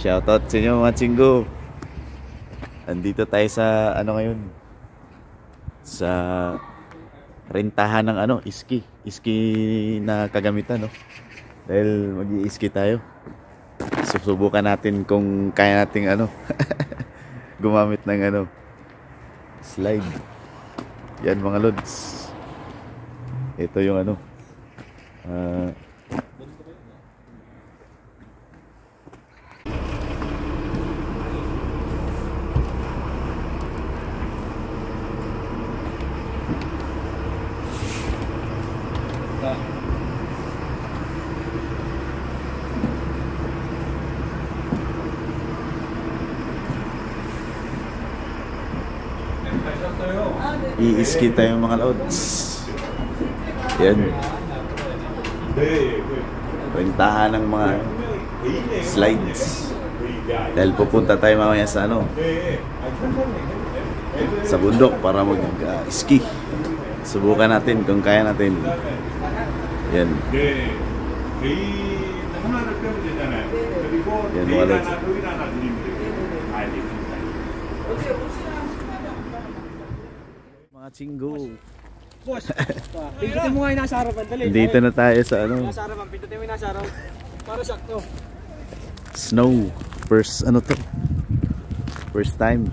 Shoutout sa inyo mga chinggo. Andito tayo sa ano ngayon, sa rentahan ng ano, iski na kagamitan, no? Dahil mag-i-iski tayo. Susubukan natin kung kaya nating ano gumamit ng ano, slide. Yan mga lods. Ito yung ano, i-iski tayo mga lods. Yan. Rentahan ng mga slides. Dahil pupunta tayo mamaya sa ano, sa bundok para mag-ski. Subukan natin kung kaya natin. Yan. Yan mga lods. Mga chinggo. Boss, pindutin mo nga yung nasa harapan. Dali. Dito na tayo sa ano, nasa harapan, pindutin mo yung nasa harapan. Para sakto. Snow. First ano to, first time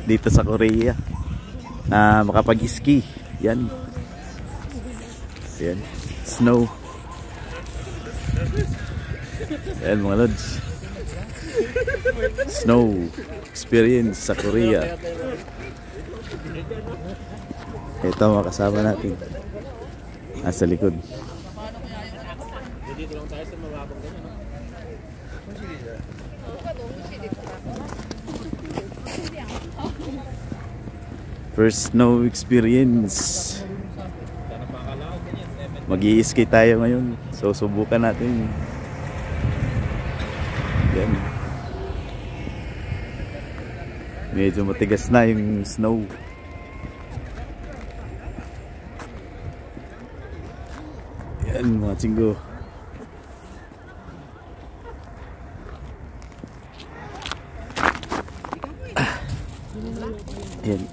dito sa Korea na makapag-ski. Yan. Yan. Snow. Yan mga lods. Snow experience sa Korea. Ito mga kasama natin nasa likod. Dito lang tayo sa mababang ganyan, no? First snow experience. Mag-i-ski tayo ngayon. So subukan natin. Yan. Medyo matigas na yung snow. Yan mga chinggo. Ayan.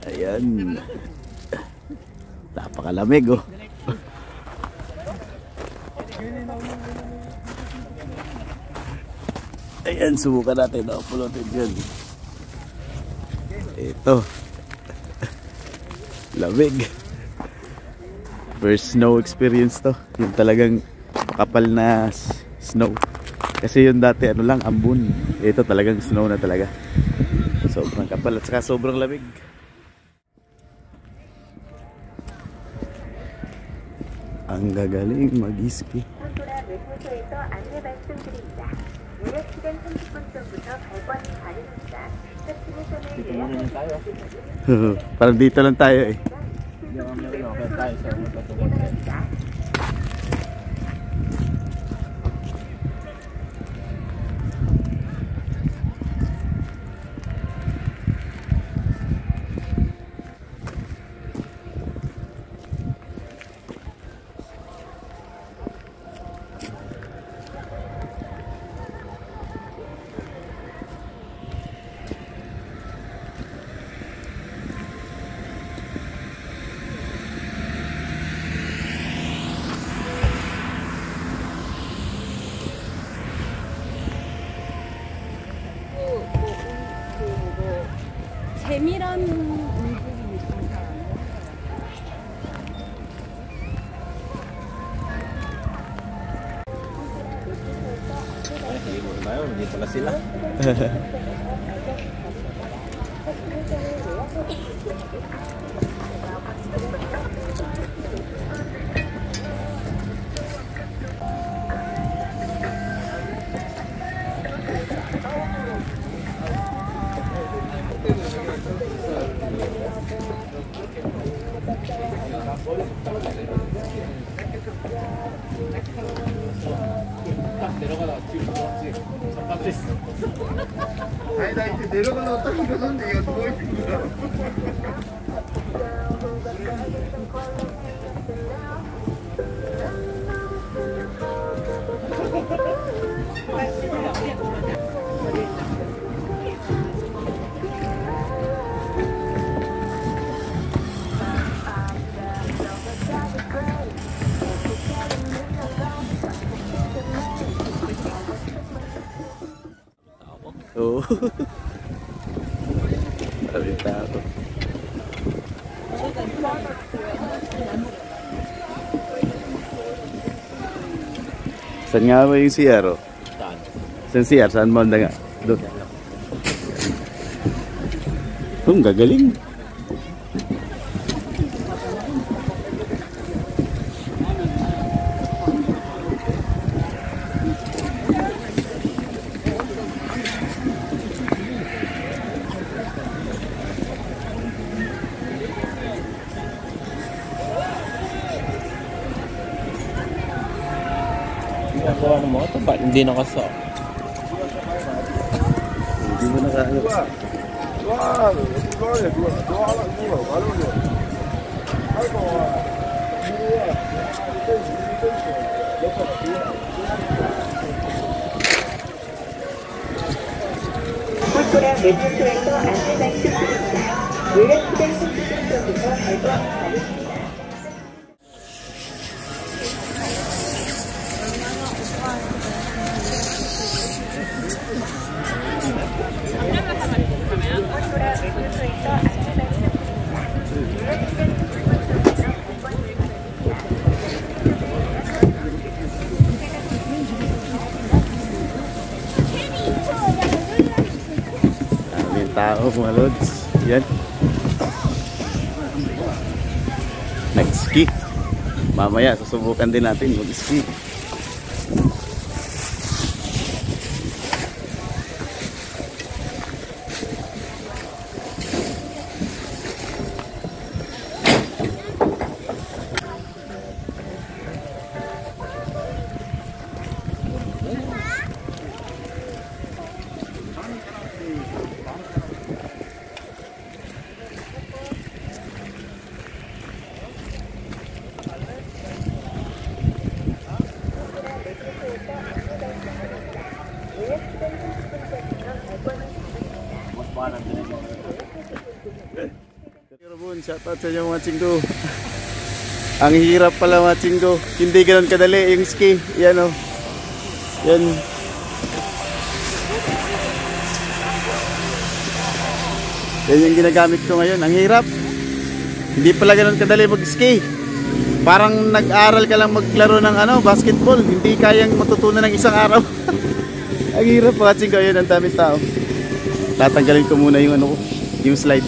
Ayan. Napakalamig, oh. Ayan, subukan natin. Uploadin yan. Ito. Lamig. First snow experience to. Yung talagang kapal na snow. Kasi yung dati ano lang, ambon. Ito talagang snow na talaga. Sobrang kapal at saka sobrang lamig. Ang gagaling mag-ski. Parang dito lang tayo eh. 재미란 움직임이 있습니다. Hindi pala sila. 내려가다 뒤로 돌아왔지. 잠깐 됐어. 아니 나 이제 내려가려고 딱 일어섰는데 얘가 누워있는 거야. Oo. Maraming tao. Saan nga ba yung CR? Oh? Saan? Saan CR? Saan banda nga? Doon. Gagaling. Ginagawa ng mga ito, ba't hindi nakasa? Hindi mo nakaano. 탁구랑 매트소에서 안내장치 드립니다. 물레시장 쪽부터 발견하겠습니다. Daming tao mga lods. Yan. Nag-ski. Mamaya susubukan din natin mag-ski. Shoutout sa inyo mga chinggo. Ang hirap pala mga chinggo. Hindi ganoon kadali yung ski. Yan o. Yan. Yan yung ginagamit ko ngayon. Ang hirap. Hindi pala ganoon kadali mag-ski. Parang nag-aral ka lang maglaro ng basketball. Hindi kayang matutunan ng isang araw. Ang hirap mga chinggo. Ayun, ang daming tao. Tatanggalin ko muna yung yung slide.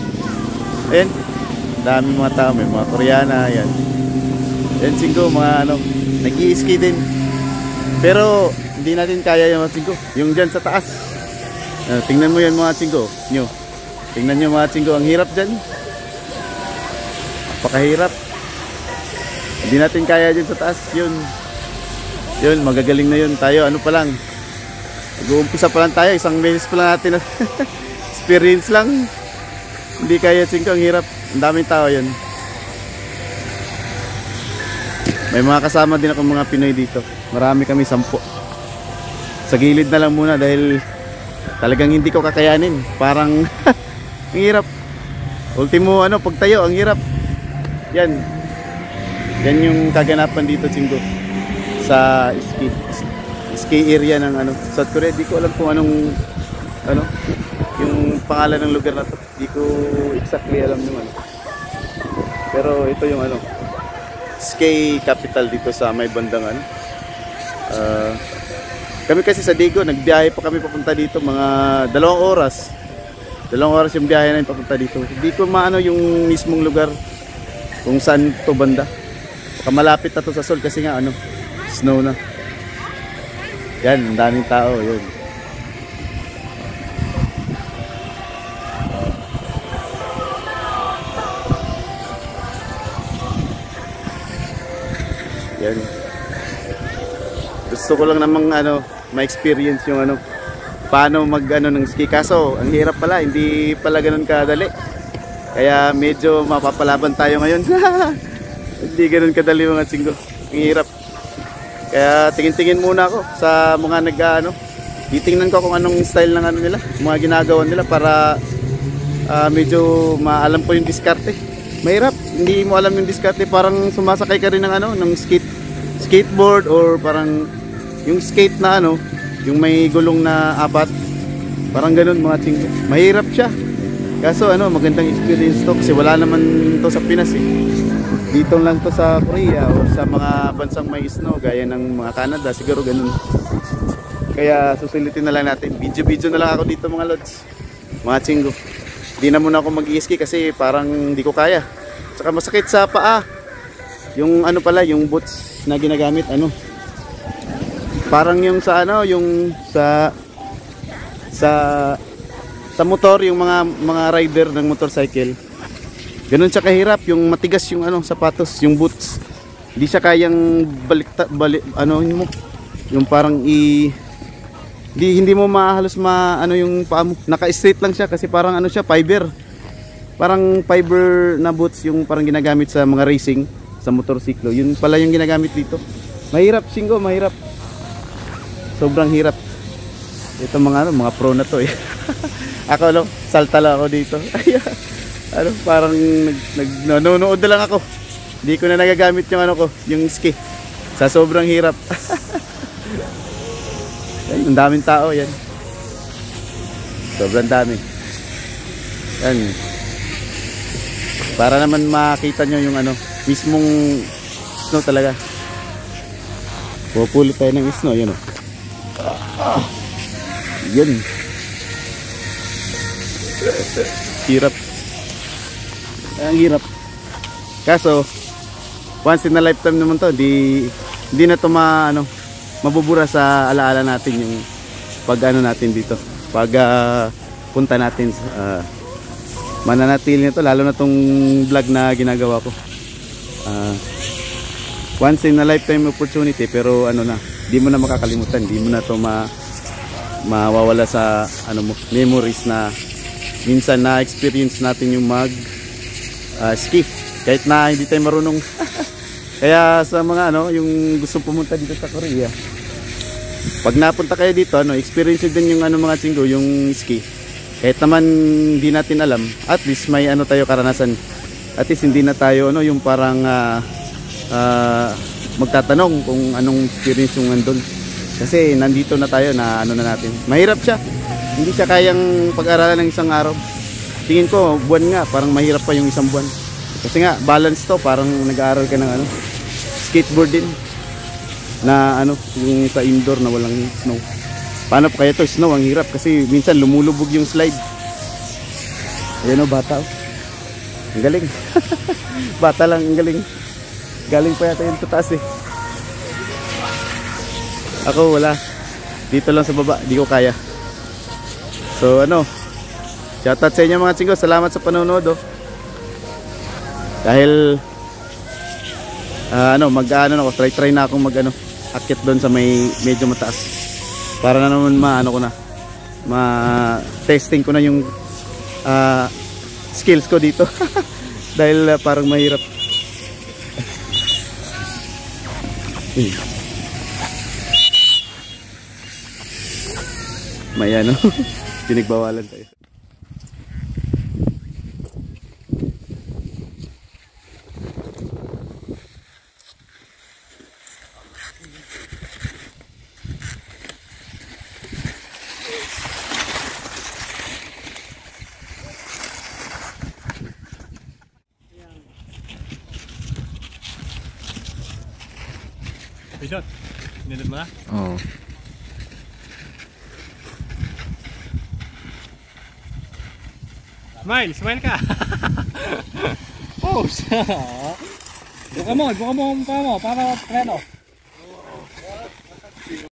Ayan. Dami mga tao, may mga Koreana, yan. Yan chinggo, mga nag-i-ski din. Pero hindi natin kaya yung mga chinggo. Yung dyan sa taas. Tingnan mo yan mga chinggo nyo. Tingnan nyo mga chinggo, ang hirap dyan. Napakahirap. Hindi natin kaya dyan sa taas. Yun, magagaling na yun. Tayo, ano pa lang. Mag-uumpisa pa lang tayo, isang minutes pa lang natin. Experience lang. Hindi kaya chinggo, ang hirap. Ang daming tao yun. May mga kasama din ako mga Pinoy dito. Marami kami, 10. Sa gilid na lang muna dahil talagang hindi ko kakayanin. Parang ang hirap. Ultimo pagtayo, ang hirap. Yan. Yan yung kaganapan dito chinggo. Sa ski area ng South Korea. Di ko alam kung anong yung pangalan ng lugar na to. Di ko exactly alam yung pero ito yung ski capital dito sa may bandang kami kasi sa Daegu nagbiyahe pa kami papunta dito mga 2 oras. 2 oras yung biyahe namin papunta dito. Hindi ko maano yung mismong lugar kung saan to banda. Baka malapit na to sa Seoul kasi nga snow na. Yan, ang daming tao yun. Yan. Gusto ko lang namang ma-experience yung paano mag ng ski. Kaso ang hirap pala, hindi pala ganoon kadali. Kaya medyo mapapalaban tayo ngayon. Hindi ganoon kadali mga chinggo. Ang hirap. Kaya tingin-tingin muna ako sa mga titingnan ko kung anong style ng nila, mga ginagawa nila para medyo maalam ko yung diskarte. Mahirap, hindi mo alam yung diskarte, parang sumasakay ka rin ng ng skateboard or parang yung skate na yung may gulong na 4. Parang ganun mga chinggo. Mahirap siya. Kaso ano, magandang experience to kasi wala naman to sa Pinas eh. Dito lang to sa Korea o sa mga bansang may snow gaya ng mga Canada, siguro ganun. Kaya susulitin na lang natin. Video na lang ako dito mga lods. Mga chinggo. Hindi na muna ako mag-i-ski kasi parang hindi ko kaya. Saka masakit sa paa. Yung ano pala, yung boots na ginagamit ano. Parang yung sa ano, yung sa motor, yung mga rider ng motorcycle. Ganun siya kahirap, yung matigas yung ano, sapatos, yung boots. Hindi siya kayang balik ano mo. Yung parang hindi mo halos ano yung paa mo. Naka-straight lang siya kasi parang ano siya, fiber. Parang fiber na boots yung parang ginagamit sa mga racing, sa motorsiklo. Yun pala yung ginagamit dito. Mahirap, Singgo, mahirap. Sobrang hirap. Ito mga pro na to eh. Ako lang, salta lang ako dito. Ano, parang nanonood na lang ako. Hindi ko na nagagamit yung ano ko, yung ski. Sa sobrang hirap. Yan, ang daming tao yan. Sobrang dami. Yan. Para naman makita nyo yung ano, mismong snow talaga. Pupulot tayo ng snow, yun o. Yan. Hirap. Ang hirap. Kaso once in a lifetime naman to. Hindi na to mabubura sa alaala natin yung pag ano natin dito. Pag punta natin mananatili nito lalo na tong vlog na ginagawa ko. Once in a lifetime opportunity pero ano na, hindi mo na makakalimutan, hindi mo na to mawawala sa ano mo, memories na minsan na experience natin yung mag ski kahit na hindi tayo marunong. Kaya sa mga ano yung gusto pumunta dito sa Korea, pag napunta kayo dito experience din yung ano mga chinggo, yung ski. Kahit naman hindi natin alam, at least may ano tayo karanasan. At least hindi na tayo yung parang magtatanong kung anong experience yung nandun. Kasi nandito na tayo na ano na natin. Mahirap siya. Hindi siya kayang pag-aralan ng isang araw. Tingin ko buwan nga, parang mahirap pa yung isang buwan. Kasi nga balance to, parang nag-aaral ka ng skateboard din. Na yung sa indoor na walang snow. Paano pa kaya to snow? Ang hirap kasi minsan lumulubog yung slide. Ayan bata ang galing. Bata lang, ang galing. Galing pa yata yung tataas eh. Ako wala. Dito lang sa baba, di ko kaya. So shoutout sa inyo mga chinggo. Salamat sa panonood Dahil try na akong akit doon sa may medyo mataas. Para na naman testing ko na yung skills ko dito. Dahil parang mahirap. May pinagbawalan tayo. Bishot, nilid mo na? Oo. Smile ka. Pose. Buka mo ang mukha mo para preno.